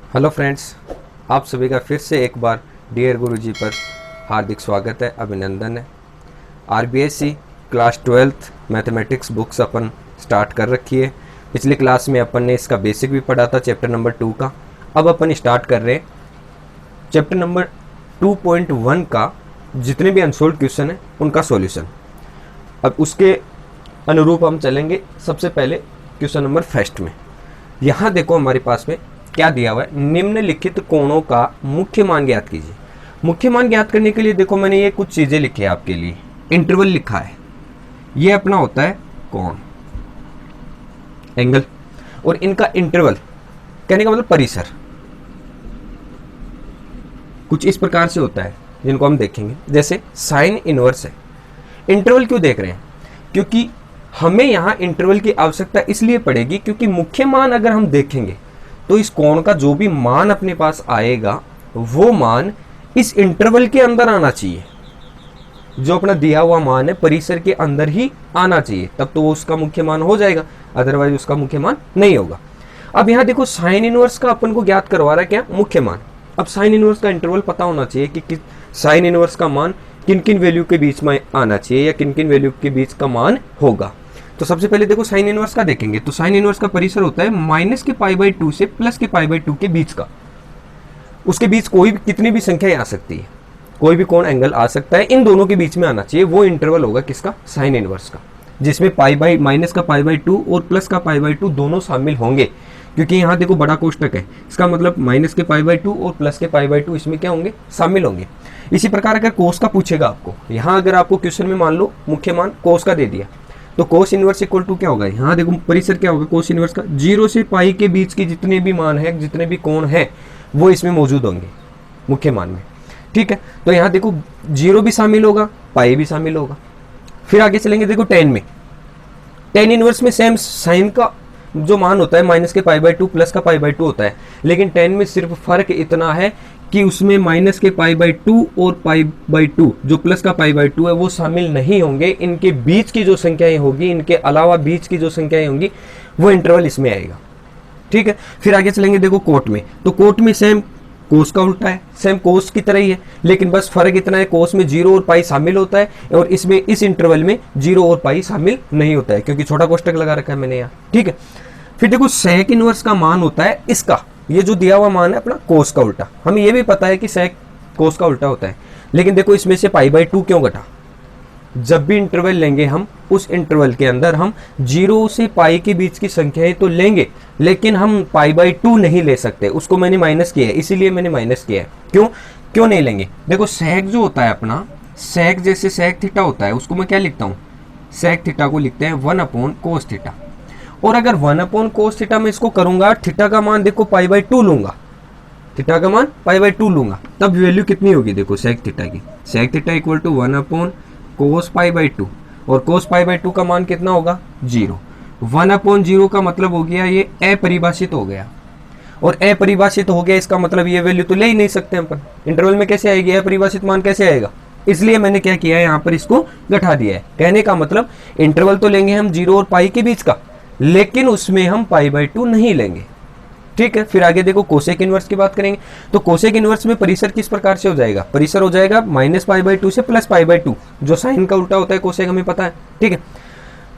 Hello friends, आप सभी का फिर से एक बार डियर गुरुजी पर हार्दिक स्वागत है, अभिनंदन है। RBSC class 12th mathematics books अपन स्टार्ट कर रखी है। पिछली क्लास में अपन ने इसका बेसिक भी पढ़ा था, चैप्टर नंबर 2 का। अब अपन स्टार्ट कर रहे हैं चैप्टर नंबर 2.1 का, जितने भी अनसोल्व क्वेश्चन है उनका सॉल्यूशन। अब उसके अनुरूप हम चलेंगे। सबसे पहले क्वेश्चन नंबर फर्स्ट में यहाँ देखो हमारे पास में क्या दिया हुआ है, निम्नलिखित कोणों का मुख्य मान ज्ञात कीजिए। मुख्य मान ज्ञात करने के लिए देखो मैंने ये कुछ चीजें लिखी है आपके लिए। इंटरवल लिखा है, ये अपना होता है कोण, एंगल, और इनका इंटरवल कहने का मतलब परिसर कुछ इस प्रकार से होता है, जिनको हम देखेंगे। जैसे साइन इनवर्स है। इंटरवल क्यों देख रहे हैं? क्योंकि हमें यहां इंटरवल की आवश्यकता इसलिए पड़ेगी क्योंकि मुख्य मान अगर हम देखेंगे तो इस कोण का जो भी मान अपने पास आएगा वो मान इस इंटरवल के अंदर आना चाहिए। जो अपना दिया हुआ मान है परिसर के अंदर ही आना चाहिए, तब तो वो उसका मुख्य मान हो जाएगा, अदरवाइज उसका मुख्य मान नहीं होगा। अब यहां देखो साइन इनवर्स का अपन को ज्ञात करवा रहा है क्या? मुख्य मान। अब साइन इनवर्स का इंटरवल पता होना चाहिए कि साइन इनवर्स का मान किन किन वैल्यू के बीच में आना चाहिए या किन किन वैल्यू के बीच का मान होगा। तो सबसे पहले देखो साइन इनवर्स का देखेंगे तो साइन इनवर्स का परिसर होता है माइनस के π/2 से प्लस के π/2 के बीच का। उसके बीच कोई भी कितनी भी संख्या आ सकती है, कोई भी कोण एंगल आ सकता है, इन दोनों के बीच में आना चाहिए। वो इंटरवल होगा किसका? साइन इनवर्स का, जिसमें माइनस का π/2 और प्लस का π/2 दोनों शामिल होंगे। क्योंकि यहाँ देखो बड़ा कोष्टक है, इसका मतलब माइनस के π/2 और प्लस के π/2 इसमें क्या होंगे? शामिल होंगे। इसी प्रकार अगर कोस का पूछेगा आपको, यहाँ अगर आपको क्वेश्चन में मान लो मुख्य मान कोस का दे दिया तो कोस इनवर्स इक्वल टू क्या होगा? यहाँ देखो परिसर क्या होगा कोस इनवर्स का? 0 से पाई के बीच के जितने भी मान है, जितने भी कोण है, वो इसमें मौजूद होंगे मुख्य मान में। ठीक है, तो यहाँ देखो 0 भी शामिल होगा, पाई भी शामिल होगा। फिर आगे चलेंगे, देखो टेन में, टेन इनवर्स में सेम साइन का जो मान होता है माइनस के π/2 प्लस का π/2 होता है, लेकिन टेन में सिर्फ फर्क इतना है कि उसमें माइनस के π/2 और π/2 जो प्लस का π/2 है वो शामिल नहीं होंगे। इनके बीच की जो संख्याएं होगी, इनके अलावा बीच की जो संख्याएं होंगी, वो इंटरवल इसमें आएगा। ठीक है, फिर आगे चलेंगे, देखो कोट में, तो कोट में सेम कोस का उल्टा है, सेम कोस की तरह ही है, लेकिन बस फर्क इतना है कोस में 0 और पाई शामिल होता है और इसमें इस इंटरवल में 0 और पाई शामिल नहीं होता है, क्योंकि छोटा कोष्टक लगा रखा है मैंने यहाँ। ठीक है, फिर देखो सेक इनवर्स का मान होता है इसका, ये जो दिया हुआ मान है अपना कोस का उल्टा। हमें ये भी पता है कि सेक कोस का उल्टा होता है, लेकिन देखो इसमें से π/2 क्यों घटा? जब भी इंटरवल लेंगे हम, उस इंटरवल के अंदर हम 0 से पाई के बीच की संख्याएं तो लेंगे, लेकिन हम π/2 नहीं ले सकते। उसको मैंने माइनस किया है, इसीलिए मैंने माइनस किया है। क्यों नहीं लेंगे? देखो सेक जो होता है अपना, सेक जैसे सेक थीटा होता है, उसको मैं क्या लिखता हूँ? सेक थीटा को लिखते हैं 1/cos थीटा। और अगर 1/cos थीटा में इसको करूंगा, थीटा का मान देखो π/2 लूंगा, थीटा का मान π/2 लूंगा, तब वैल्यू कितनी होगी? देखो सेक थीटा की, सेक थीटा इक्वल टू 1/cos π/2, और cos π/2 का मान कितना होगा? 0। 1/0 का मतलब हो गया ये अपरिभाषित हो गया, और अपरिभाषित हो गया इसका मतलब ये वैल्यू तो ले ही नहीं सकते अपन। इंटरवल में कैसे आएगी? अपरिभाषित मान कैसे आएगा? इसलिए मैंने क्या किया है, यहाँ पर इसको घटा दिया है। कहने का मतलब इंटरवल तो लेंगे हम 0 और पाई के बीच का, लेकिन उसमें हम π/2 नहीं लेंगे। ठीक है, फिर आगे देखो कोसेक इनवर्स की बात करेंगे, तो कोसेक इनवर्स में परिसर किस प्रकार से हो जाएगा? परिसर हो जाएगा माइनस π/2 से प्लस π/2, जो साइन का उल्टा होता है कोसेक, हमें पता है। ठीक है,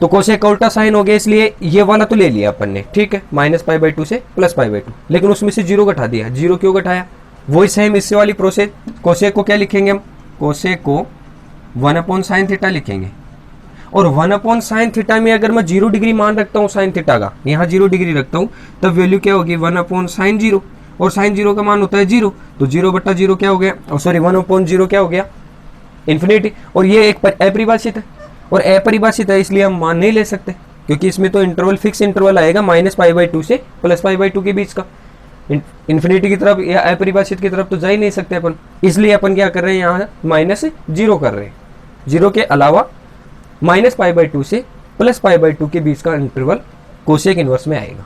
तो कोसेक का उल्टा साइन हो गया, इसलिए ये वाला तो ले लिया अपन ने। ठीक है, माइनस π/2 से प्लस π/2, लेकिन उसमें से 0 घटा दिया। 0 क्यों घटाया? वही सेम इससे वाली प्रोसेस। कोसेक को क्या लिखेंगे हम? कोसेक को 1/sin थीटा लिखेंगे, और 1/sin थीटा में अगर मैं 0 डिग्री मान रखता हूँ साइन थीटा का, यहाँ 0 डिग्री रखता हूँ, तब वैल्यू क्या होगी? 1/sin 0, और साइन 0 का मान होता है 0, तो 0/0 क्या हो गया? और सॉरी 1/0 क्या हो गया? इन्फिनिटी। और ये एक अपरिभाषित है, और अपरिभाषित है इसलिए हम मान नहीं ले सकते, क्योंकि इसमें तो इंटरवल फिक्स इंटरवल आएगा माइनस π/2 से प्लस π/2 के बीच का। इन्फिनिटी की तरफ या अपरिभाषित की तरफ तो जा ही नहीं सकते अपन, इसलिए अपन क्या कर रहे हैं, यहाँ -0 कर रहे हैं। 0 के अलावा माइनस π/2 से प्लस π/2 के बीच का इंटरवल कोसेक इनवर्स में आएगा।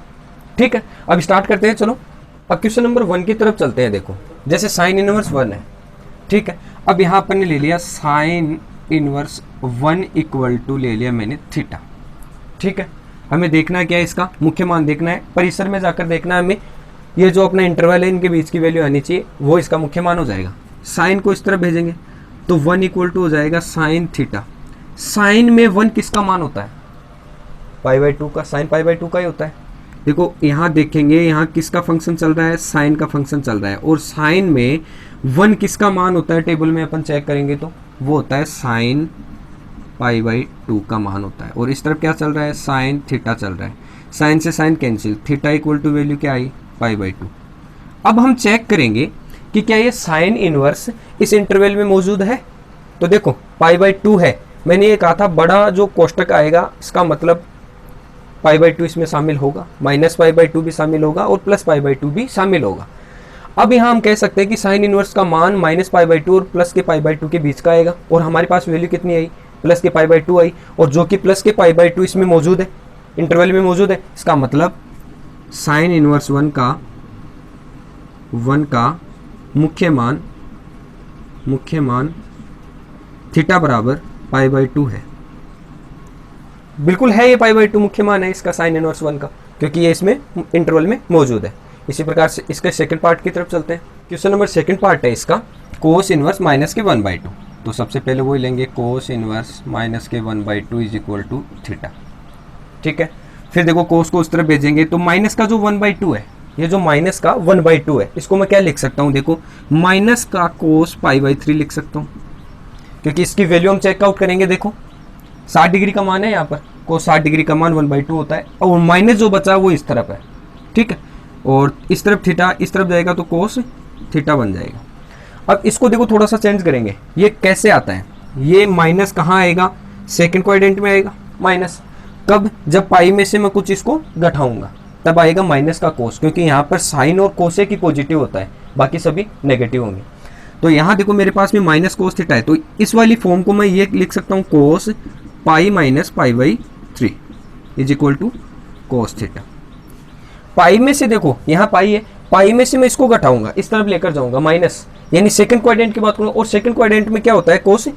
ठीक है, अब स्टार्ट करते हैं। चलो अब क्वेश्चन नंबर 1 की तरफ चलते हैं। देखो जैसे साइन इनवर्स 1 है। ठीक है, अब यहाँ अपन ने ले लिया साइन इनवर्स 1 इक्वल टू ले लिया मैंने थीटा। ठीक है, हमें देखना है क्या है? इसका मुख्य मान देखना है, परिसर में जाकर देखना है हमें ये जो अपना इंटरवल है इनके बीच की वैल्यू आनी चाहिए, वो इसका मुख्य मान हो जाएगा। साइन को इस तरफ भेजेंगे तो 1 इक्वल टू हो जाएगा साइन थीटा। साइन में 1 किसका मान होता है? π/2 का। साइन π/2 का ही होता है। देखो यहाँ देखेंगे, यहाँ किसका फंक्शन चल रहा है? साइन का फंक्शन चल रहा है। और साइन में 1 किसका मान होता है? टेबल में अपन चेक करेंगे तो वो होता है साइन π/2 का मान होता है। और इस तरफ क्या चल रहा है? साइन थीटा चल रहा है। साइन से sine cancel, theta equal to value क्या आई? π/2। अब हम चेक करेंगे कि क्या ये साइन इनवर्स इस इंटरवल में मौजूद है। तो देखो π/2 है, मैंने ये कहा था बड़ा जो कोष्टक आएगा इसका मतलब π/2 इसमें शामिल होगा, -π/2 भी शामिल होगा और +π/2 भी शामिल होगा। अब यहाँ हम कह सकते हैं कि साइन इनवर्स का मान -π/2 और प्लस के π/2 के बीच का आएगा। और हमारे पास वैल्यू कितनी आई? प्लस के π/2 आई। और जो कि प्लस के π/2 इसमें मौजूद है, इंटरवल में मौजूद है, इसका मतलब साइन इनवर्स 1 का मुख्य मान थीटा बराबर π/2 है। बिल्कुल है, ये π/2 मुख्य मान है इसका साइन इनवर्स 1 का, क्योंकि ये इसमें इंटरवल में मौजूद है। इसी प्रकार से इसके सेकंड पार्ट की तरफ चलते हैं। क्वेश्चन नंबर सेकंड पार्ट है इसका कोस इनवर्स -1/2। तो सबसे पहले वही लेंगे, cos inverse -1/2 is equal to theta. ठीक है, फिर देखो कोस को उस तरफ भेजेंगे तो माइनस का जो 1/2 है, ये जो माइनस का 1/2 है, इसको मैं क्या लिख सकता हूँ? देखो माइनस का कोस π/3 लिख सकता हूँ, क्योंकि इसकी वैल्यू हम चेकआउट करेंगे। देखो 60 डिग्री का मान है यहाँ पर, कोस 60 डिग्री का मान 1/2 होता है। और माइनस जो बचा वो इस तरफ है। ठीक है, और इस तरफ थीटा इस तरफ जाएगा तो कोस थीटा बन जाएगा। अब इसको देखो थोड़ा सा चेंज करेंगे, ये कैसे आता है? ये माइनस कहाँ आएगा? सेकंड क्वाड्रेंट में आएगा माइनस। कब? जब पाई में से मैं कुछ इसको घटाऊंगा तब आएगा माइनस का कोस, क्योंकि यहाँ पर साइन और कोस एक ही पॉजिटिव होता है, बाकी सभी नेगेटिव होंगे। तो यहाँ देखो मेरे पास में माइनस कोस थीटा है, तो इस वाली फॉर्म को मैं ये लिख सकता हूँ, cos pi minus π/3 is equal to cos theta. Pi में से देखो यहाँ पाई है, पाई में से मैं इसको घटाऊंगा, इस तरफ लेकर जाऊंगा माइनस, यानी सेकंड क्वाड्रेंट की बात करूँ। और सेकंड क्वाड्रेंट में क्या होता है? कोस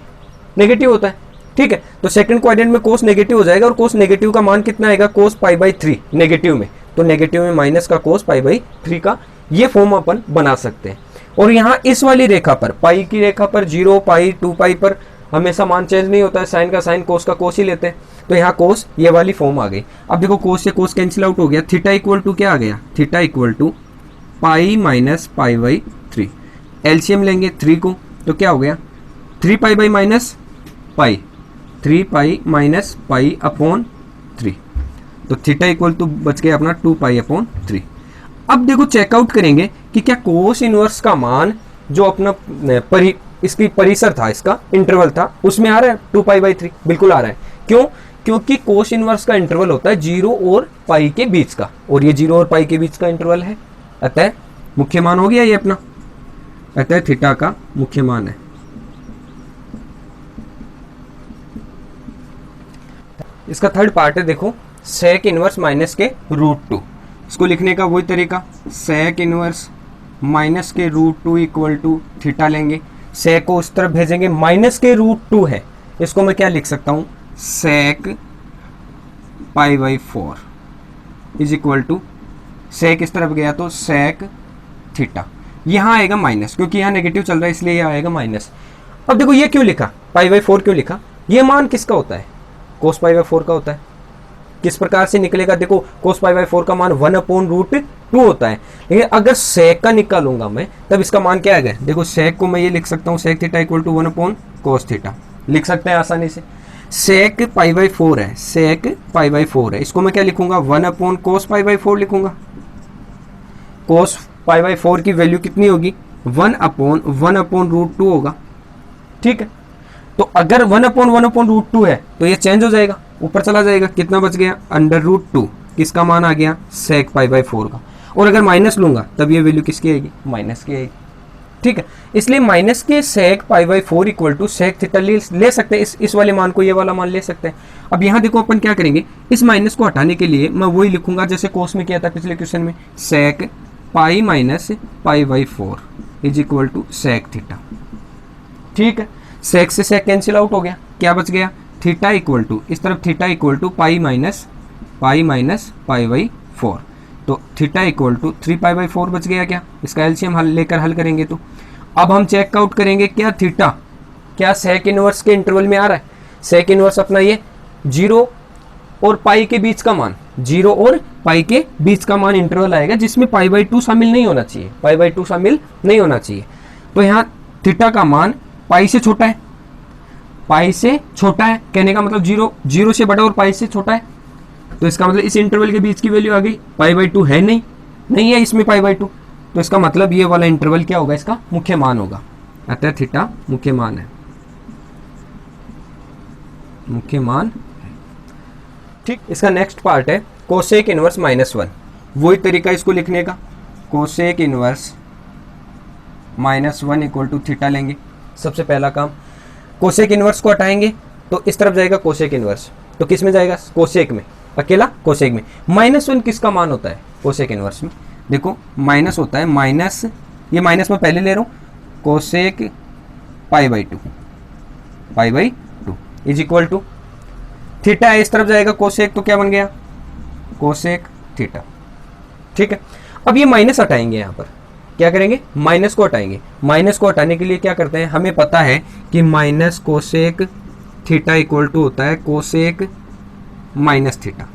नेगेटिव होता है। ठीक है, तो सेकंड क्वाड्रेंट में कोस नेगेटिव हो जाएगा। और कोस नेगेटिव का मान कितना आएगा? कोस π/3 नेगेटिव में, तो नेगेटिव में माइनस का कोस π/3 का ये फॉर्म अपन बना सकते हैं। और यहाँ इस वाली रेखा पर, पाई की रेखा पर 0, पाई, 2 पर हमेशा मान चेंज नहीं होता है, साइन का साइन कोस का कोस ही लेते हैं। तो यहाँ कोस ये वाली फॉर्म आ गई। अब देखो कोस से कोस कैंसिल आउट हो गया, थीटा इक्वल टू क्या आ गया? Theta equal to pi minus π/3। LCM लेंगे 3 को तो क्या हो गया? 3π माइनस पाई, 3π माइनस π/3। तो थीटा इक्वल टू बच गया अपना 2π/3। अब देखो चेकआउट करेंगे कि क्या कोस इनवर्स का मान जो अपना इसकी परिसर था, इसका इंटरवल था, उसमें आ रहा है 2π/3? बिल्कुल आ रहा है। क्यों? क्योंकि कोस इनवर्स का इंटरवल होता है 0 और पाई के बीच का, और ये 0 और पाई के बीच का इंटरवल है। अतः मुख्य मान हो गया ये अपना, अतः थीटा का मुख्य मान है। इसका थर्ड पार्ट है, देखो सेक इनवर्स माइनस के √2। इसको लिखने का वही तरीका, सेक इनवर्स माइनस के √2 इक्वल टू थीटा लेंगे। सेक को उस तरफ भेजेंगे, माइनस के √2 है, इसको मैं क्या लिख सकता हूँ? सेक π/4 इज इक्वल टू, सेक इस तरफ गया तो सेक थीटा, यहाँ आएगा माइनस, क्योंकि यहाँ नेगेटिव चल रहा है इसलिए यहाँ आएगा माइनस। अब देखो ये क्यों लिखा, π/4 क्यों लिखा? ये मान किसका होता है? कोस π/4 का होता है। किस प्रकार से निकलेगा? देखो कोस π/4 का मान 1/√2 होता है, लेकिन अगर सेक का निकालूंगा मैं तब इसका मान क्या आएगा? देखो सेक को मैं ये लिख सकता हूँ, sec theta equal to 1/cos theta लिख सकते हैं आसानी से। सेक π/4 है, सेक π/4 है, इसको मैं क्या लिखूंगा? 1/cos π/4 लिखूंगा। cos π/4 की वैल्यू कितनी होगी? 1/1/√2 होगा। ठीक है, तो अगर 1/1/√2 है तो ये चेंज हो जाएगा, ऊपर चला जाएगा, कितना बच गया? √2। किसका मान आ गया? सेक π/4 का। और अगर माइनस लूंगा तब ये वैल्यू किसकी आएगी? माइनस की आएगी। ठीक है, इसलिए माइनस के सेक π/4 इक्वल टू सेक थीटा ले सकते हैं, इस वाले मान को ये वाला मान ले सकते हैं। अब यहाँ देखो अपन क्या करेंगे, इस माइनस को हटाने के लिए मैं वही लिखूंगा जैसे कोस में किया था पिछले क्वेश्चन में, sec pi minus π/4 is equal to sec theta. ठीक है, सेक से सेक कैंसिल आउट हो गया, क्या बच गया? थीटा इक्वल टू, इस तरफ theta equal to pi minus π/4। तो थीटा इक्वल टू 3π/4 बच गया क्या, इसका एलसीएम लेकर हल करेंगे तो अब हम चेक आउट करेंगे क्या थीटा क्या सेक इनवर्स के इंटरवल में आ रहा है। सेक इनवर्स अपना ये 0 और पाई के बीच का मान, 0 और पाई के बीच का मान इंटरवल आएगा जिसमें π/2 शामिल नहीं होना चाहिए, π/2 शामिल नहीं होना चाहिए। तो यहाँ थीटा का मान पाई से छोटा है, पाई से छोटा है कहने का मतलब 0 से बड़ा और पाई से छोटा है। तो इसका मतलब इस इंटरवल के बीच की वैल्यू आ गई, π/2 है नहीं है इसमें π/2, तो इसका मतलब ये वाला इंटरवल क्या होगा, इसका मुख्य मान होगा। अतः थीटा मुख्य मान है, मुख्य मान। ठीक, इसका नेक्स्ट पार्ट है कोसेक इनवर्स -1। वही तरीका इसको लिखने का, cosec inverse -1 equal to theta लेंगे। सबसे पहला काम, कोसेक इनवर्स को हटाएंगे तो इस तरफ जाएगा कोसेक इनवर्स, तो किस में जाएगा, कोसेक में, अकेला कोसेक में। -1 किसका मान होता है कोसेक इनवर्स में, देखो माइनस होता है, माइनस ये माइनस में पहले ले रहा हूँ, cosec π/2 is equal to theta है, इस तरफ जाएगा कोसेक, तो क्या बन गया, कोसेक थीटा। ठीक है, अब ये माइनस हटाएंगे, यहाँ पर क्या करेंगे, माइनस को हटाएंगे। माइनस को हटाने के लिए क्या करते हैं, हमें पता है कि minus cosec theta equal to होता है कोसेक माइनस थीटा।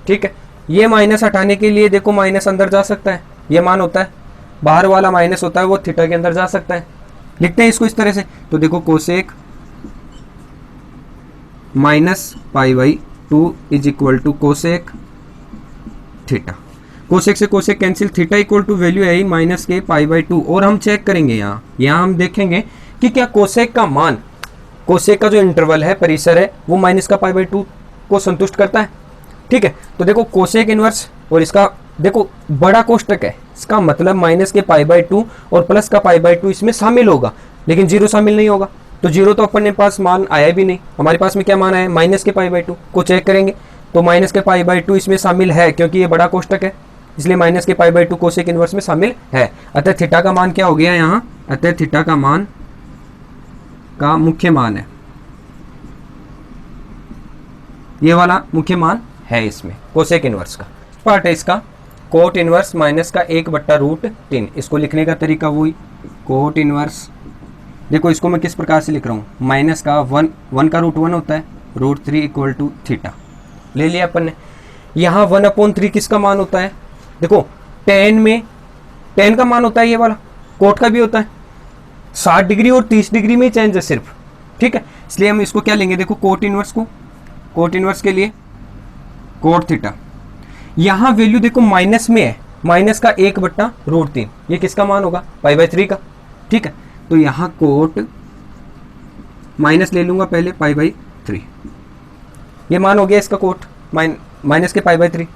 ठीक है, ये माइनस हटाने के लिए देखो माइनस अंदर जा सकता है, ये मान होता है, बाहर वाला माइनस होता है वो थीटा के अंदर जा सकता है। लिखते हैं इसको इस तरह से, तो देखो cosec -π/2 is equal to cosec theta. Cosec से cosec cancel, theta equal to value है माइनस के π/2। और हम चेक करेंगे यहाँ हम देखेंगे कि क्या कोसेक का मान, कोसेक का जो इंटरवल है, परिसर है, वो माइनस का π/2 को संतुष्ट करता है। ठीक है, तो देखो कोसेक इनवर्स और इसका देखो बड़ा कोष्टक है, इसका मतलब माइनस के π/2 और प्लस का π/2 इसमें शामिल होगा, लेकिन 0 शामिल नहीं होगा। तो 0 तो अपने पास मान आया भी नहीं, हमारे पास में क्या मान आया, माइनस के π/2 को चेक करेंगे तो माइनस के π/2 इसमें शामिल है, क्योंकि ये बड़ा कोष्टक है, इसलिए माइनस के π/2 कोसेक इनवर्स में शामिल है। अतः थीटा का मान क्या हो गया यहाँ, अतः थीटा का मान का मुख्य मान है, ये वाला मुख्य मान है इसमें कोसेक इनवर्स का। पार्ट है इसका कोट इनवर्स माइनस का 1/√3। इसको लिखने का तरीका वही, कोट इनवर्स, देखो इसको मैं किस प्रकार से लिख रहा हूँ, माइनस का 1 का √1 होता है, √3 इक्वल टू थीटा ले लिया अपन ने। यहाँ 1/3 किसका मान होता है, देखो tan में, tan का मान होता है ये वाला, कोट का भी होता है, 60 डिग्री और 30 डिग्री में चेंज है सिर्फ। ठीक है, इसलिए हम इसको क्या लेंगे, देखो कोट इनवर्स को, कोट इनवर्स के लिए कोट थीटा, यहाँ वैल्यू देखो माइनस में है, माइनस का 1/√3, ये किसका मान होगा, π/3 का। ठीक है, तो यहाँ कोट माइनस ले लूंगा पहले π/3, ये मान हो गया इसका कोट माइनस के π/3।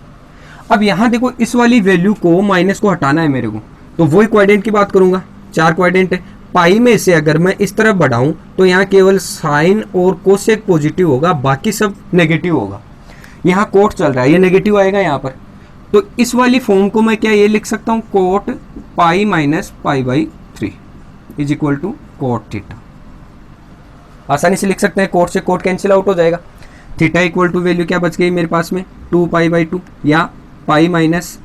अब यहाँ देखो इस वाली वैल्यू को, माइनस को हटाना है मेरे को, तो वही क्वाड्रेंट की बात करूंगा, 4 क्वाड्रेंट है, पाई में से अगर मैं इस तरफ बढ़ाऊं तो यहाँ केवल साइन और कोसेक पॉजिटिव होगा, बाकी सब नेगेटिव होगा। यहाँ कोट चल रहा है, ये नेगेटिव आएगा यहाँ पर, तो इस वाली फॉर्म को मैं क्या ये लिख सकता हूँ, cot pi minus π/3 is equal to cot theta. आसानी से लिख सकते हैं, कोट से कोट कैंसिल आउट हो जाएगा। थीटा इक्वल टू वैल्यू क्या बच गई मेरे पास में, 2π/2 या पाई माइनस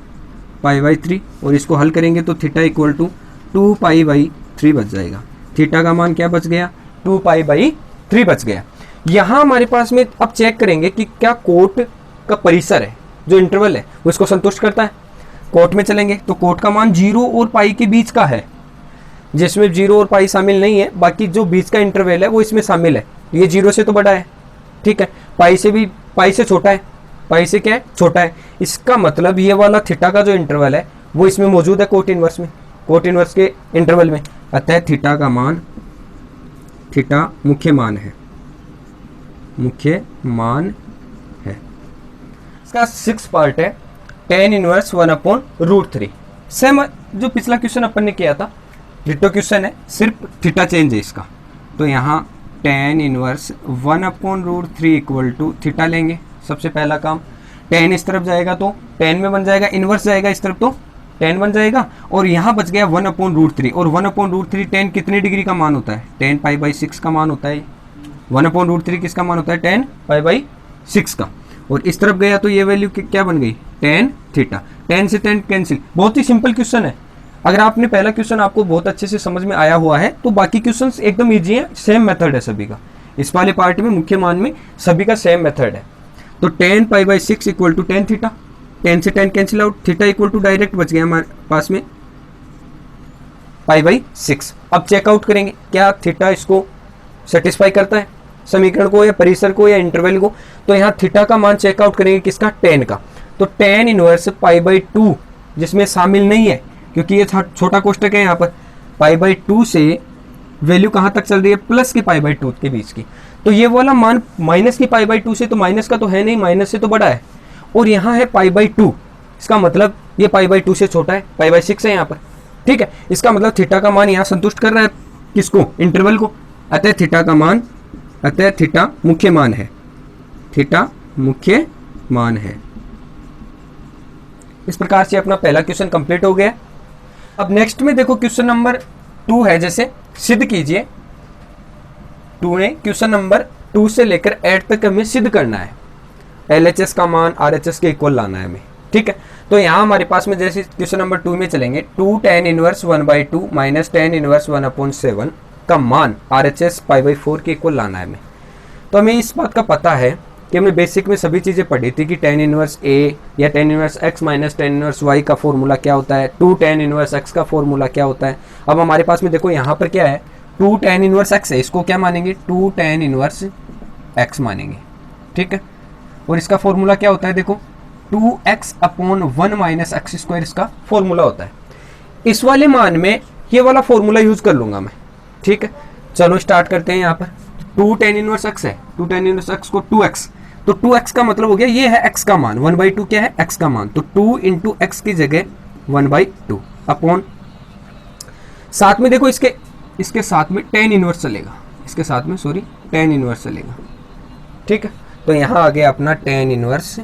π/3, और इसको हल करेंगे तो थीटा इक्वल टू 2π/3 बच जाएगा। थीटा का मान क्या बच गया, 2π/3 बच गया। यहाँ हमारे पास में अब चेक करेंगे कि क्या कोट का परिसर है, जो इंटरवल है, वो इसको संतुष्ट करता है। कोट में चलेंगे तो कोट का मान 0 और पाई के बीच का है, जिसमें 0 और पाई शामिल नहीं है, बाकी जो बीच का इंटरवल है वो इसमें शामिल है। ये 0 से तो बड़ा है, ठीक है, पाई से छोटा है, पाई से क्या है, छोटा है। इसका मतलब ये वाला थीटा का जो इंटरवल है वो इसमें मौजूद है कोट इनवर्स में, कोट इनवर्स के इंटरवल में। अतः थीटा का मान, थीटा मुख्य मान है, मुख्य मान है। इसका 6 पार्ट है tan इनवर्स 1/√3। सेम जो पिछला क्वेश्चन अपन ने किया था, डिटो क्वेश्चन है, सिर्फ थीटा चेंज है इसका। तो यहाँ tan inverse 1/√3 equal to theta लेंगे। सबसे पहला काम, tan इस तरफ जाएगा तो tan में बन जाएगा, इनवर्स जाएगा इस तरफ तो tan बन जाएगा, और यहाँ बच गया 1/√3। और 1/√3 tan कितने डिग्री का मान होता है, tan π/6 का मान होता है। 1/√3 किसका मान होता है, tan π/6 का। और इस तरफ गया तो ये वैल्यू क्या बन गई, टेन थीटा। टेन से टेन कैंसिल। बहुत ही सिंपल क्वेश्चन है। अगर आपने पहला क्वेश्चन आपको बहुत अच्छे से समझ में आया हुआ है तो बाकी क्वेश्चंस एकदम इजी है, सेम मेथड है सभी का। इस वाले पार्ट में मुख्य मान में सभी का सेम मेथड है। तो tan pi by 6 equal to tan theta. 10 से 10 cancel out, theta equal to direct बच गया हमारे पास में पाई बाई 6। अब चेकआउट करेंगे क्या थीटा इसको सेटिस्फाई करता है, समीकरण को या परिसर को या इंटरवल को। तो यहाँ थीटा का मान चेकआउट करेंगे किसका, टेन का। तो टेन इनवर्स पाई बाई 2 जिसमें शामिल नहीं है क्योंकि ये छोटा कोष्टक है, यहाँ पर पाई बाई 2 से वैल्यू कहाँ तक चल रही है, प्लस की पाई बाई 2 के बीच की। तो ये वाला मान माइनस की पाई बाई 2 से, तो माइनस का तो है नहीं, माइनस से तो बड़ा है। और यहाँ है पाई बाई 2, इसका मतलब ये पाई बाई 2 से छोटा है, पाई बाई 6 है यहाँ पर। ठीक है, इसका मतलब थीटा का मान यहाँ संतुष्ट कर रहा है किसको, इंटरवल को। अतः थीटा का मान, अतः थीटा मुख्य मान है, थीटा मुख्य मान है। इस प्रकार से अपना पहला क्वेश्चन कंप्लीट हो गया। अब नेक्स्ट में देखो क्वेश्चन नंबर 2 है, जैसे सिद्ध कीजिए। 2 ने क्वेश्चन नंबर 2 से लेकर 8 तक हमें सिद्ध करना है, LHS का मान RHS के इक्वल लाना है हमें। ठीक है, तो यहाँ हमारे पास में जैसे क्वेश्चन नंबर 2 में चलेंगे, 2 tan inverse 1/2 minus tan inverse 1/7 का मान RHS पाई बाई 4 के इक्वल लाना है हमें। तो हमें इस बात का पता है कि हमने बेसिक में सभी चीज़ें पढ़ी थी कि tan इनवर्स A या tan inverse x minus tan inverse y का फॉर्मूला क्या होता है, 2 tan इनवर्स x का फॉर्मूला क्या होता है। अब हमारे पास में देखो यहाँ पर क्या है, 2 tan इनवर्स x है, इसको क्या मानेंगे, 2 tan इनवर्स x मानेंगे। ठीक है, और इसका फॉर्मूला क्या होता है, देखो 2x/1 माइनस एक्स स्क्वायर इसका फॉर्मूला होता है। इस वाले मान में ये वाला फॉर्मूला यूज कर लूंगा मैं। ठीक है, चलो स्टार्ट करते हैं। यहाँ पर 2 tan इनवर्स x है, 2 tan इनवर्स x को 2x, तो 2x का मतलब हो गया ये है x का मान, 1/2 क्या है, x का मान। तो 2 इंटू एक्स की जगह 1/2 अपॉन, साथ में देखो इसके साथ में tan इनवर्स चलेगा, इसके साथ में सॉरी tan इनवर्स चलेगा। ठीक है, तो यहाँ आ गया अपना tan inverse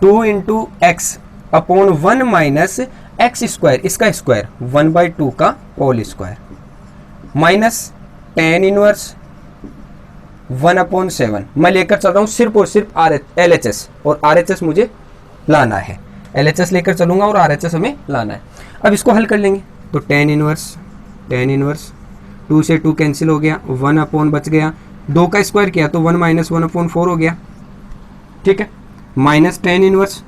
2 into x upon 1 minus x square, इसका स्क्वायर 1/2 का whole square minus tan inverse 1/7। मैं लेकर चल रहा हूँ सिर्फ और सिर्फ LHS, और RHS मुझे लाना है। LHS लेकर चलूंगा और RHS हमें लाना है। अब इसको हल कर लेंगे। तो tan इनवर्स 2 से 2 कैंसिल हो गया, 1 अपॉन बच गया, 2 का स्क्वायर किया तो 1 माइनस 1/4 हो गया। ठीक है, माइनस tan इनवर्स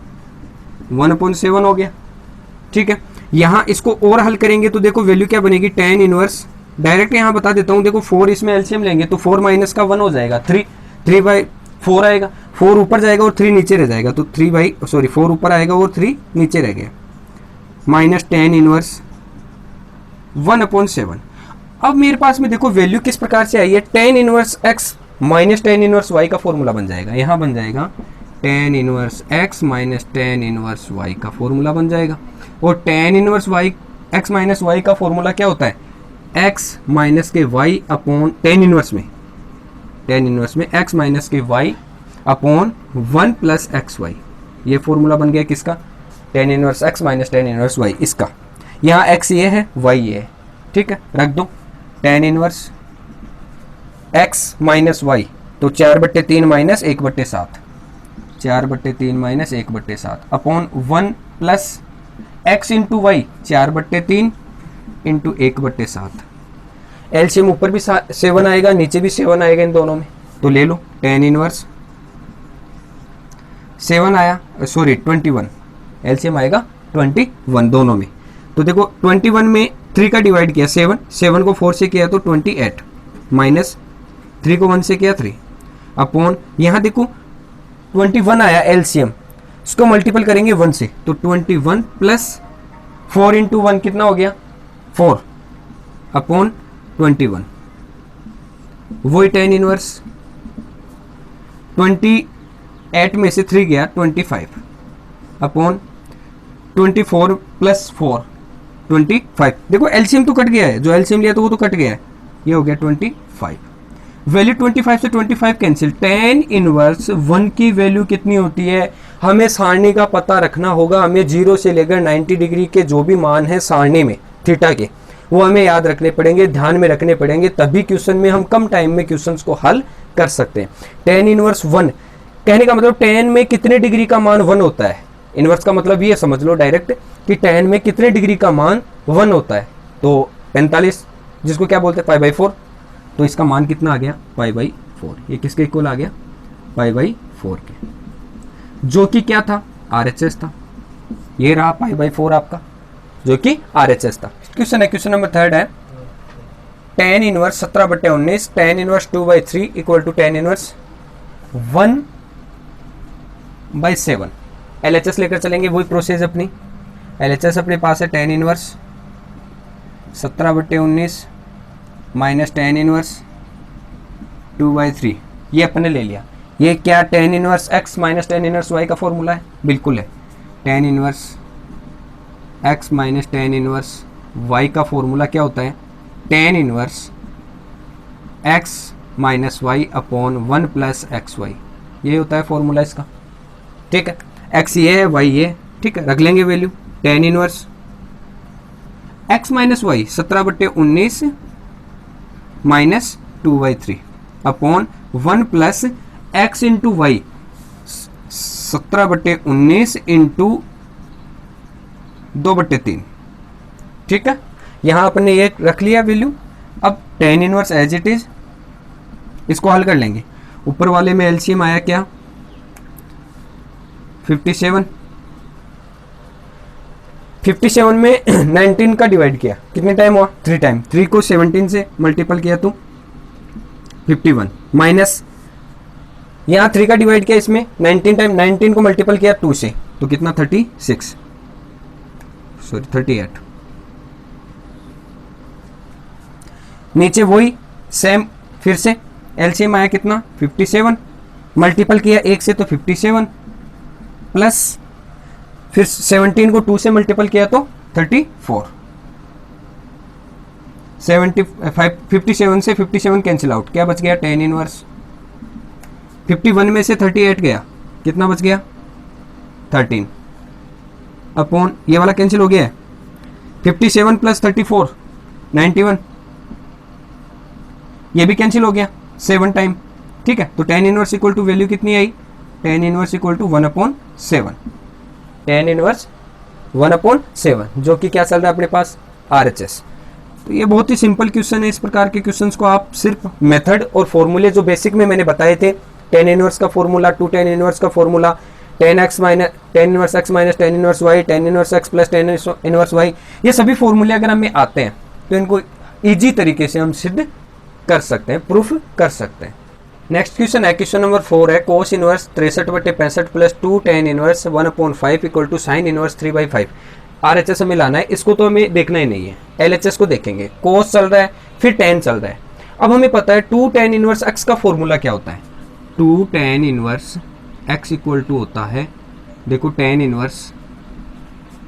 1/7 हो गया। ठीक है, यहाँ इसको और हल करेंगे तो देखो वैल्यू क्या बनेगी, tan इनवर्स, डायरेक्ट यहाँ बता देता हूँ, देखो 4 इसमें एलसीएम लेंगे तो 4 माइनस का 1 हो जाएगा, 3/4 आएगा, 4 ऊपर जाएगा और 3 नीचे रह जाएगा, तो 4 ऊपर आएगा और 3 नीचे रह गया, माइनस tan इनवर्स 1/7। अब मेरे पास में देखो वैल्यू किस प्रकार से आई है, tan inverse x minus tan inverse y का फॉर्मूला बन जाएगा। यहाँ बन जाएगा tan inverse x minus tan inverse y का फॉर्मूला बन जाएगा। और tan inverse y x minus y का फॉर्मूला क्या होता है, x माइनस के y अपॉन tan इनवर्स में x माइनस के y upon 1 plus x y. ये फॉर्मूला बन गया किसका, tan inverse x minus tan inverse y इसका। यहाँ x ये है, y ये है। ठीक है, रख दो tan inverse x minus y, तो 4/3 minus 1/7, 4/3 minus 1/7 upon 1 plus x into y, 4/3 into 1/7। LCM ऊपर भी 7 आएगा, नीचे भी 7 आएगा इन दोनों में, तो ले लो tan इनवर्स 7 आया, सॉरी 21, एलसीएम आएगा 21 दोनों में। तो देखो 21 में 3 का डिवाइड किया 7 को 4 से किया तो 28, माइनस 3 को 1 से किया 3 अपॉन, यहाँ देखो 21 आया एलसीएम, इसको मल्टीपल करेंगे 1 से तो 21 प्लस 4 इंटू 1 कितना हो गया 4 अपॉन 21, वही tan इनवर्स 28 में से 3 गया 25 अपॉन 24 प्लस 4 25। देखो एलसीएम तो कट गया है, जो एलसीएम लिया तो वो तो कट गया है, ये हो गया 25। वैल्यू 25 से 25 कैंसिल। tan इनवर्स 1 की वैल्यू कितनी होती है, हमें सारणी का पता रखना होगा। हमें 0 से लेकर 90 डिग्री के जो भी मान है सारणी में थीटा के, वो हमें याद रखने पड़ेंगे, ध्यान में रखने पड़ेंगे, तभी क्वेश्चन में हम कम टाइम में क्वेश्चंस को हल कर सकते हैं। tan इनवर्स 1 कहने का मतलब tan में कितने डिग्री का मान 1 होता है। इनवर्स का मतलब ये समझ लो डायरेक्ट कि tan में कितने डिग्री का मान 1 होता है। तो 45 जिसको क्या बोलते हैं पाई बाई 4, तो इसका मान कितना आ गया पाई बाई 4। ये किसके इक्वल आ गया पाई बाई 4 के, जो कि क्या था RHS था। ये रहा पाई बाई 4 आपका जो कि RHS था। क्वेश्चन है, क्वेश्चन नंबर 3 है tan inverse 17/19 tan inverse 2/3 equal to tan inverse 1/7। LHS लेकर चलेंगे, वही प्रोसेस अपनी। LHS अपने पास है tan inverse 17/19 minus tan inverse 2/3, ये अपने ले लिया। ये क्या tan inverse x minus tan inverse y का फॉर्मूला है, बिल्कुल है। tan inverse x minus tan inverse y का फॉर्मूला क्या होता है, tan inverse x minus y upon 1 plus x y, ये होता है फॉर्मूला इसका। ठीक है, x ये है y ये, ठीक है, रख लेंगे value. tan inverse x minus y 17/19 minus 2/3 upon 1 plus x into y 17/19 into 2/3। ठीक है, यहां अपने ये रख लिया वैल्यू। अब tan inverse as it is, इसको हल कर लेंगे। ऊपर वाले में एलसीएम आया क्या 57, 57 में 19 का डिवाइड किया, कितने टाइम हुआ 3 टाइम। 3 को 17 से मल्टीपल किया तो 51 माइनस यहाँ 3 का डिवाइड किया इसमें 19 टाइम, 19 को मल्टीपल किया 2 से तो कितना 38। नीचे वही सेम फिर से एलसीएम आया कितना 57, मल्टीपल किया 1 से तो 57 प्लस फिर 17 को 2 से मल्टीपल किया तो 34। 57 से 57 कैंसिल आउट, क्या बच गया tan इनवर्स। 51 में से 38 गया, कितना बच गया 13 अपॉन ये वाला कैंसिल हो गया है 57 प्लस 34 91, ये भी कैंसिल हो गया 7 टाइम। ठीक है, तो tan inverse equal to value कितनी आई, tan inverse equal to 1/7, tan inverse 1/7 जो कि क्या चल रहा है अपने पास RHS। तो ये बहुत ही सिंपल क्वेश्चन है। इस प्रकार के क्वेश्चंस को आप सिर्फ मेथड और फॉर्मूले जो बेसिक में मैंने बताए थे, tan इनवर्स का फॉर्मूला, 2 tan इनवर्स का formula, tan inverse x minus tan inverse y, tan inverse x plus tan inverse y, ये सभी फॉर्मूले अगर हमें आते हैं तो इनको इजी तरीके से हम सिद्ध कर सकते हैं, प्रूफ कर सकते हैं। नेक्स्ट क्वेश्चन है, क्वेश्चन नंबर 4 है cos inverse 63/65 plus 2 tan inverse 1/5 equal to sin inverse 3/5। RHS हमें लाना है, इसको तो हमें देखना ही नहीं है, LHS को देखेंगे। cos चल रहा है फिर tan चल रहा है। अब हमें पता है 2 tan इनवर्स x का फॉर्मूला क्या होता है, 2 tan inverse x equal to होता है, देखो tan inverse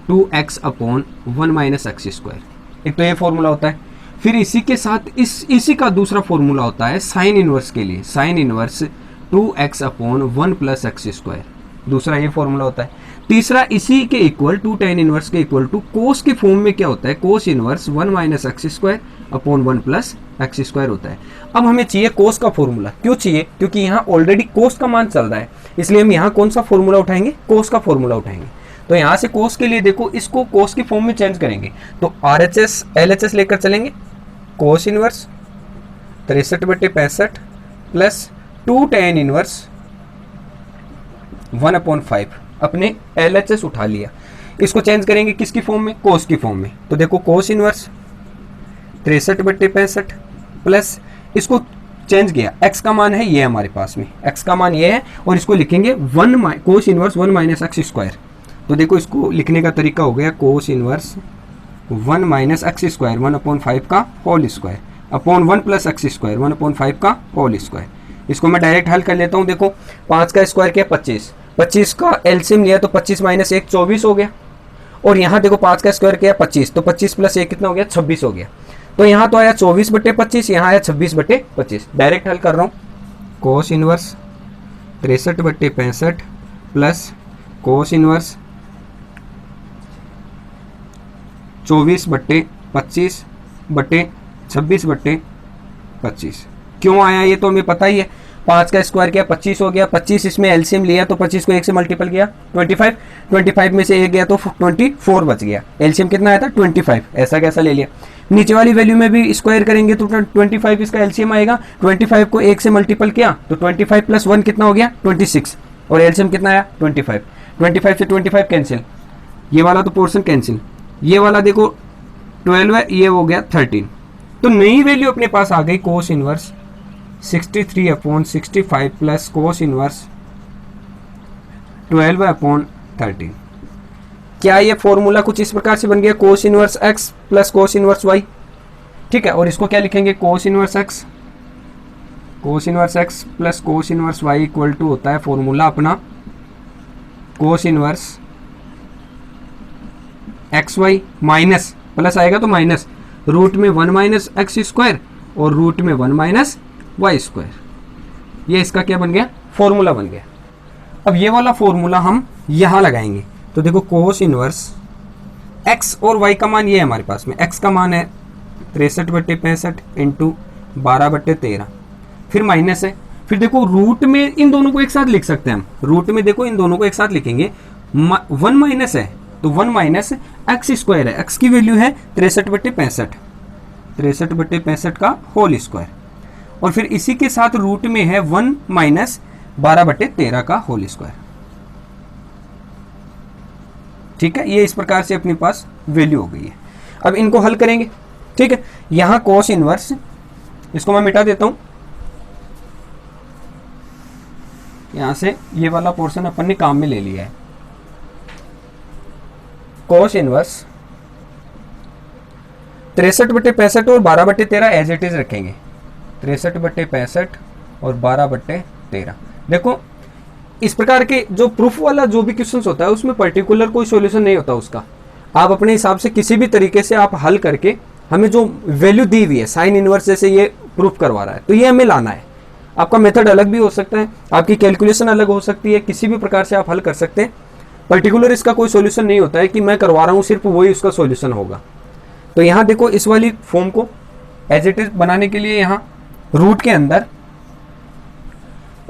2x upon 1 minus x square, एक तो ये फॉर्मूला होता है। फिर इसी के साथ इसी का दूसरा फॉर्मूला होता है साइन इनवर्स के लिए, sine inverse 2x upon 1 plus x square, दूसरा ये फॉर्मूला होता है। तीसरा इसी के इक्वल 2 tan इनवर्स के इक्वल टू कोस के फॉर्म में क्या होता है, कोस inverse 1 minus x square upon 1 plus x square होता है। अब हमें चाहिए कोस का फॉर्मूला, क्यों चाहिए, क्योंकि यहाँ ऑलरेडी कोस का मान चल रहा है, इसलिए हम यहाँ कौन सा फॉर्मूला उठाएंगे, कोस का फॉर्मूला उठाएंगे। तो यहाँ से कोस के लिए देखो, इसको कोस की फॉर्म में चेंज करेंगे तो RHS LHS लेकर चलेंगे। Cos inverse 63/65 plus 2 tan inverse 1/5, अपने LHS उठा लिया, इसको चेंज करेंगे किसकी फॉर्म में, कोस की फॉर्म में। तो देखो कोस इनवर्स 63/65 प्लस इसको चेंज किया, x का मान है ये हमारे पास में, x का मान ये है और इसको लिखेंगे cos inverse 1 minus x square. तो देखो इसको लिखने का तरीका हो गया cos inverse 1 minus x square 1/5 का whole square upon 1 plus x square 1/5 का होल स्क्वायर। इसको मैं डायरेक्ट हल कर लेता हूँ। देखो 5 का स्क्वायर क्या 25, 25 का एलसीएम लिया तो 25 माइनस 1 24 हो गया, और यहाँ देखो 5 का स्क्वायर क्या 25, तो 25 प्लस 1 कितना हो गया 26 हो गया। तो यहाँ तो आया 24/25, यहाँ आया 26/25। डायरेक्ट हल कर रहा हूँ, cos inverse 63/65 plus cos inverse 24/25/26/25। क्यों आया ये तो हमें पता ही है, 5 का स्क्वायर किया 25 हो गया, 25 इसमें एलसीएम लिया तो 25 को 1 से मल्टीपल किया 25, 25 में से 1 गया तो 24 बच गया। एलसीएम कितना आया था 25, ऐसा कैसा ले लिया। नीचे वाली वैल्यू में भी स्क्वायर करेंगे तो 25 इसका एलसीएम आएगा, 25 को 1 से मल्टीपल किया तो 25 प्लस 1 कितना हो गया 26, और एलसीएम कितना आया 25, 25 से 25 कैंसिल, ये वाला तो पोर्शन कैंसिल, ये वाला देखो 12 है, ये हो गया 13। तो नई वैल्यू अपने पास आ गई cos inverse 63/65 plus cos inverse 12/13। क्या ये फॉर्मूला कुछ इस प्रकार से बन गया, cos inverse x plus cos inverse y, ठीक है। और इसको क्या लिखेंगे, cos inverse x plus cos inverse y equal to होता है फॉर्मूला अपना cos inverse x y minus, plus आएगा तो माइनस, रूट में 1 माइनस एक्स स्क्वायर और रूट में 1 माइनस वाई स्क्वायर। ये इसका क्या बन गया, फॉर्मूला बन गया। अब ये वाला फॉर्मूला हम यहां लगाएंगे तो देखो कोस इनवर्स एक्स और वाई का मान ये है हमारे पास में, एक्स का मान है 63/65 इंटू 12/13, फिर माइनस है, फिर देखो रूट में इन दोनों को एक साथ लिख सकते हैं हम, रूट में देखो इन दोनों को एक साथ लिखेंगे, 1 माइनस है तो 1 माइनस एक्स स्क्वायर है, एक्स की वैल्यू है 63/65 का होल स्क्वायर, और फिर इसी के साथ रूट में है 1 माइनस 12/13 का होल स्क्वायर, ठीक है। ये इस प्रकार से अपने पास वैल्यू हो गई है। अब इनको हल करेंगे, ठीक है। यहां कोस इनवर्स, इसको मैं मिटा देता हूं, यहां से ये वाला पोर्शन अपन ने काम में ले लिया है। कोस इनवर्स 63/65 और 12/13 एज इट इज रखेंगे, 63/65 और 12/13। देखो इस प्रकार के जो प्रूफ वाला जो भी क्वेश्चंस होता है उसमें पर्टिकुलर कोई सॉल्यूशन नहीं होता उसका, आप अपने हिसाब से किसी भी तरीके से आप हल करके हमें जो वैल्यू दी हुई है साइन इनवर्स जैसे ये प्रूफ करवा रहा है तो ये हमें लाना है। आपका मेथड अलग भी हो सकता है, आपकी कैलकुलेशन अलग हो सकती है, किसी भी प्रकार से आप हल कर सकते हैं। पर्टिकुलर इसका कोई सॉल्यूशन नहीं होता है कि मैं करवा रहा हूँ सिर्फ वही उसका सॉल्यूशन होगा। तो यहाँ देखो इस वाली फॉर्म को एज इट इज बनाने के लिए यहाँ रूट के अंदर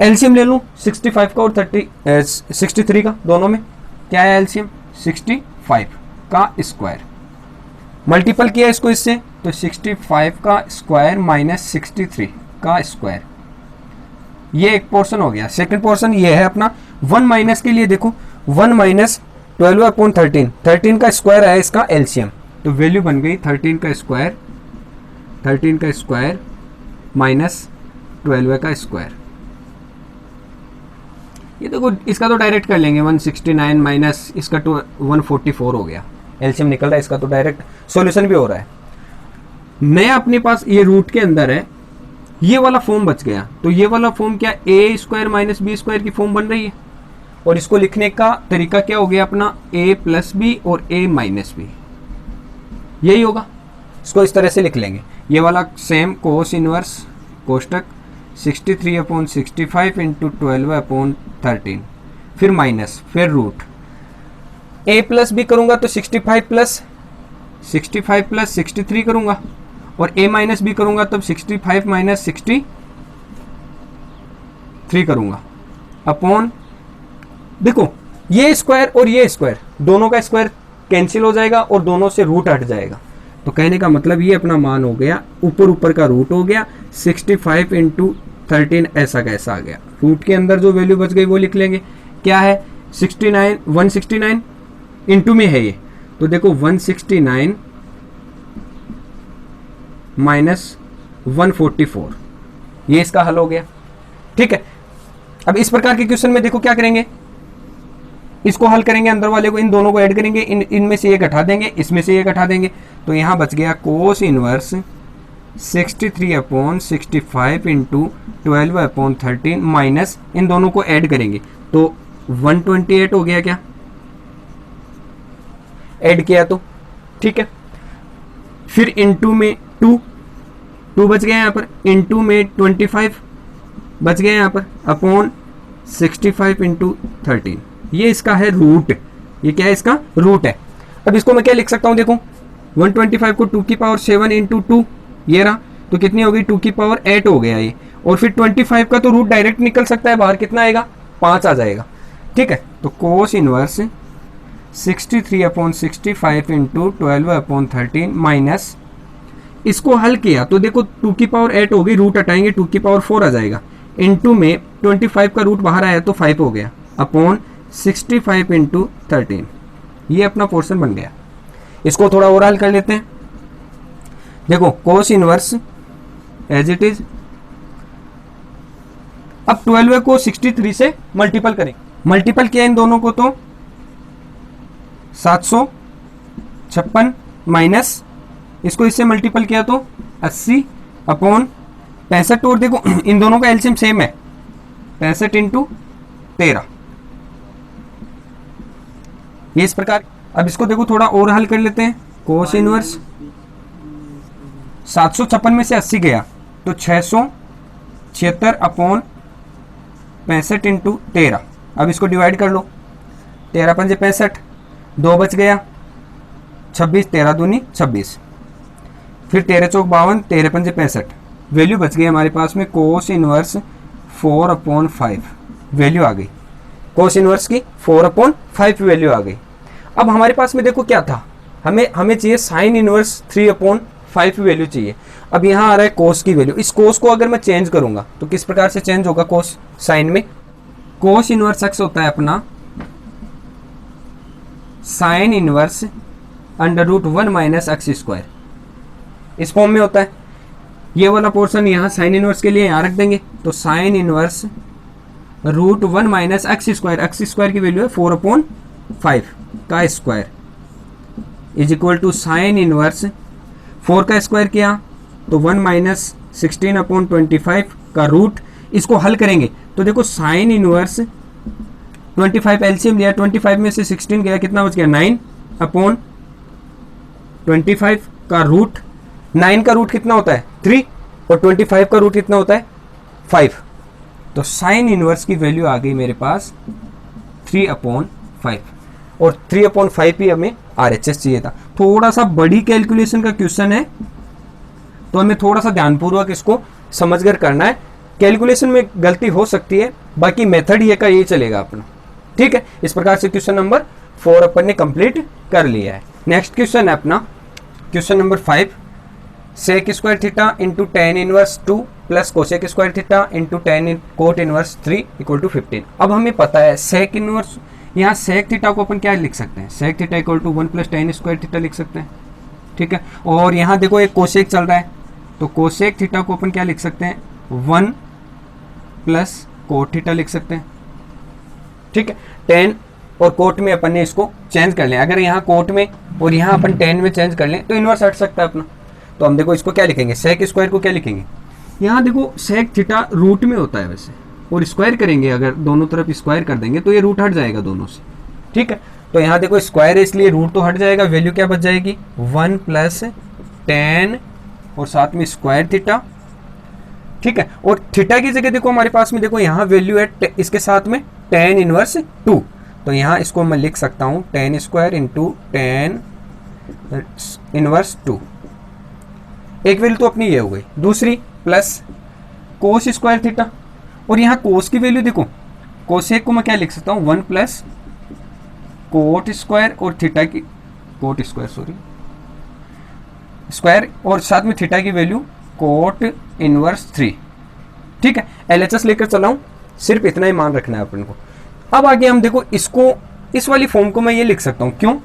एलसीएम ले लूँ 65 का और 63 का, दोनों में क्या है एलसीएम 65 का स्क्वायर, मल्टीपल किया इसको इससे तो 65 का स्क्वायर माइनस 63 का स्क्वायर, ये एक पोर्शन हो गया। सेकंड पोर्शन ये है अपना 1 माइनस के लिए, देखो 1 माइनस 12/13, 13 का स्क्वायर है इसका एलसीएम, तो वैल्यू बन गई 13 का स्क्वायर माइनस 12 का स्क्वायर। ये देखो इसका तो डायरेक्ट कर लेंगे, 169 माइनस इसका तो 144 हो गया, एलसीएम निकल रहा है इसका, तो डायरेक्ट सॉल्यूशन भी हो रहा है। नया अपने पास ये रूट के अंदर है, ये वाला फॉर्म बच गया, तो ये वाला फॉर्म क्या ए स्क्वायर माइनस बी स्क्वायर की फॉर्म बन रही है, और इसको लिखने का तरीका क्या हो गया अपना a प्लस बी और a माइनस बी, यही होगा। इसको इस तरह से लिख लेंगे, ये वाला सेम कोस इनवर्स कोष्टक 63/65 इंटू 12/13, फिर माइनस, फिर रूट, a प्लस बी करूंगा तो 65 प्लस 63 करूंगा, और a माइनस बी करूंगा तब 65 माइनस 63 करूंगा अपॉन, देखो ये स्क्वायर और ये स्क्वायर दोनों का स्क्वायर कैंसिल हो जाएगा और दोनों से रूट हट जाएगा, तो कहने का मतलब ये अपना मान हो गया, ऊपर का रूट हो गया 65 इंटू 13 ऐसा कैसा आ गया। रूट के अंदर जो वैल्यू बच गई वो लिख लेंगे, क्या है 169 इंटू में है ये, तो देखो 169 माइनस 144, ये इसका हल हो गया, ठीक है। अब इस प्रकार के क्वेश्चन में देखो क्या करेंगे, इसको हल करेंगे, अंदर वाले को इन दोनों को ऐड करेंगे, इनमें से एक हटा देंगे, इसमें से एक हटा देंगे, तो यहाँ बच गया कोस इनवर्स 63/65 इंटू 12/13 माइनस इन दोनों को ऐड करेंगे तो 128 हो गया, क्या ऐड किया तो, ठीक है। फिर इनटू में 2 बच गया यहाँ पर, इनटू में 25 बच गया यहाँ पर, अपॉन 65 इंटू 13, ये इसका है रूट, ये क्या है इसका रूट है। अब इसको मैं क्या लिख सकता हूँ, देखो 125 को 2 की पावर 7 इंटू 2 ये रहा, तो कितनी हो गई, 2 की पावर 8 हो गया ये। और फिर 25 का तो रूट डायरेक्ट निकल सकता है बाहर, कितना आएगा, 5 आ जाएगा। ठीक है, तो कोस इनवर्स 63/65 इंटू 12/13 माइनस, इसको हल किया तो देखो 2 की पावर 8 हो गई, रूट हटाएंगे 2 की पावर 4 आ जाएगा, इंटू में 25 का रूट बाहर आया तो 5 हो गया, अपॉन 65 इंटू 13, ये अपना पोर्शन बन गया। इसको थोड़ा और हल कर लेते हैं। देखो cos inverse as it is, अब 12 को 63 से मल्टीपल करें, मल्टीपल किया इन दोनों को तो 756 माइनस इसको इससे मल्टीपल किया तो 80 अपॉन 65, और देखो इन दोनों का एलसीएम सेम है, 65 इंटू 13, ये इस प्रकार। अब इसको देखो थोड़ा और हल कर लेते हैं। कोस इनवर्स 756 में से 80 गया तो 676 अपॉन 65 इंटू 13। अब इसको डिवाइड कर लो, 13 पंजे 65, 2 बच गया, 26, 13 दूनी 26, फिर 13 चौक 52, 13 पंजे 65, वैल्यू बच गई हमारे पास में कोस इनवर्स 4/5 वैल्यू आ गई, कोस इनवर्स की 4/5 वैल्यू आ गई। अब हमारे पास में देखो क्या था, हमें चाहिए साइन इनवर्स 3/5 वैल्यू चाहिए। अब यहाँ आ रहा है कोस की वैल्यू, इस कोस को अगर मैं चेंज करूंगा तो किस प्रकार से चेंज होगा कोस साइन में, कोस इनवर्स एक्स होता है अपना sign inverse √1 minus x square, इस फॉर्म में होता है। ये वाला पोर्शन यहाँ साइन इनवर्स के लिए यहाँ रख देंगे, तो sine inverse √1 minus x square की वैल्यू है 4/5 का square is equal to sine inverse 4 का स्क्वायर किया तो 1 माइनस 16/25 का रूट, इसको हल करेंगे तो देखो साइन इनवर्स 25 एलसीएम लिया, 25 में से 16 गया, कितना बच गया 9/25 का रूट, 9 का रूट कितना होता है 3 और 25 का रूट कितना होता है 5, तो साइन इनवर्स की वैल्यू आ गई मेरे पास 3/5, और 3/5 ही हमें RHS चाहिए था। थोड़ा सा बड़ी कैलकुलेशन का क्वेश्चन है तो हमें थोड़ा सा ध्यानपूर्वक इसको समझकर करना है, कैलकुलेशन में गलती हो सकती है, बाकी मेथड ये का यही चलेगा अपना। ठीक है, इस प्रकार से क्वेश्चन नंबर 4 अपन ने कंप्लीट कर लिया है। नेक्स्ट क्वेश्चन है अपना question number 5, sec square theta into tan inverse 2 plus cosec square theta into tan cot inverse 3 equal to 15। अब हमें पता है सेक इनवर्स, यहाँ सेक थीटा को अपन क्या लिख सकते हैं, sec theta equal to 1 plus tan square theta लिख सकते हैं। ठीक है, और यहाँ देखो एक कोसेक चल रहा है तो कोसेक थीटा को अपन क्या लिख सकते हैं 1 प्लस कोट थीटा लिख सकते हैं। ठीक है, टेन और कोट में अपन ने इसको चेंज कर लिया, अगर यहाँ कोट में और यहाँ अपन टेन में चेंज कर लें तो इनवर्स हट सकता है अपना। तो हम देखो इसको क्या लिखेंगे, सेक स्क्वायर को क्या लिखेंगे, यहाँ देखो सेक थीटा रूट में होता है वैसे, और स्क्वायर करेंगे अगर दोनों तरफ स्क्वायर कर देंगे तो ये रूट हट जाएगा दोनों से। ठीक है, तो यहाँ देखो स्क्वायर है इसलिए रूट तो हट जाएगा, वैल्यू क्या बच जाएगी 1 प्लस टेन और साथ में स्क्वायर थीटा। ठीक है, और थीटा की जगह देखो हमारे पास में देखो यहाँ वैल्यू है इसके साथ में टेन इनवर्स 2, तो यहाँ इसको मैं लिख सकता हूँ ten square into tan inverse 2, एक वैल्यू तो अपनी ये हो गई, दूसरी प्लस कोस स्क्वायर थीटा, और यहाँ कोस की वैल्यू देखो कोसेक को मैं क्या लिख सकता हूँ 1 प्लस कोट स्क्वायर और थीटा की कोट स्क्वायर सॉरी स्क्वायर और साथ में थीटा की वैल्यू कोट इनवर्स 3। ठीक है, LHS लेकर चला हूँ, सिर्फ इतना ही मान रखना है अपन को। अब आगे हम देखो इसको, इस वाली फॉर्म को मैं ये लिख सकता हूँ, क्यों,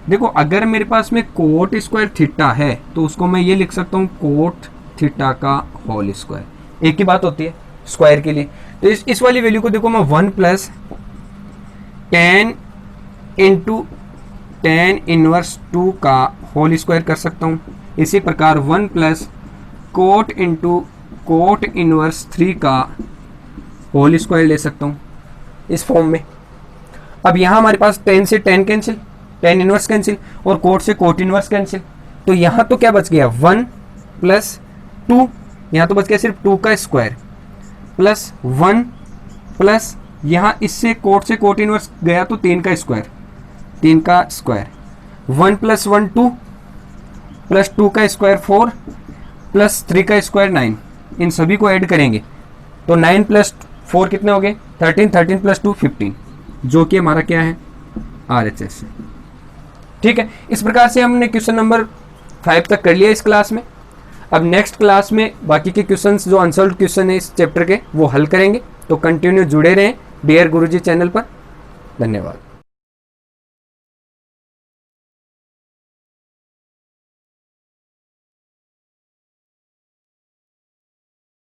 देखो अगर मेरे पास में कोट स्क्वायर थीटा है तो उसको मैं ये लिख सकता हूँ कोट थीटा का होल स्क्वायर, एक ही बात होती है स्क्वायर के लिए। तो इस वाली वैल्यू को देखो मैं 1 plus ten into tan inverse 2 का होल स्क्वायर कर सकता हूँ। इसी प्रकार 1 plus coat into coat inverse 3 का होल स्क्वायर ले सकता हूँ इस फॉर्म में। अब यहाँ हमारे पास टेन से ten cancel, tan inverse cancel और कोट से कोट इनवर्स कैंसिल, तो यहाँ तो क्या बच गया 1 प्लस 2, यहाँ तो बच गया सिर्फ 2 का स्क्वायर प्लस 1 प्लस यहाँ इससे कोट से कोट इनवर्स गया तो 3 का स्क्वायर, 3 का स्क्वायर 1 प्लस 1 2 प्लस 2 का स्क्वायर 4 प्लस 3 का स्क्वायर 9, इन सभी को ऐड करेंगे तो 9 प्लस 4 कितने हो गए 13, 13 प्लस 2 15, जो कि हमारा क्या है RHS है। ठीक है, इस प्रकार से हमने क्वेश्चन नंबर 5 तक कर लिया इस क्लास में। अब नेक्स्ट क्लास में बाकी के क्वेश्चंस जो अनसॉल्व्ड क्वेश्चन है इस चैप्टर के वो हल करेंगे, तो कंटिन्यू जुड़े रहें डियर गुरुजी चैनल पर। धन्यवाद।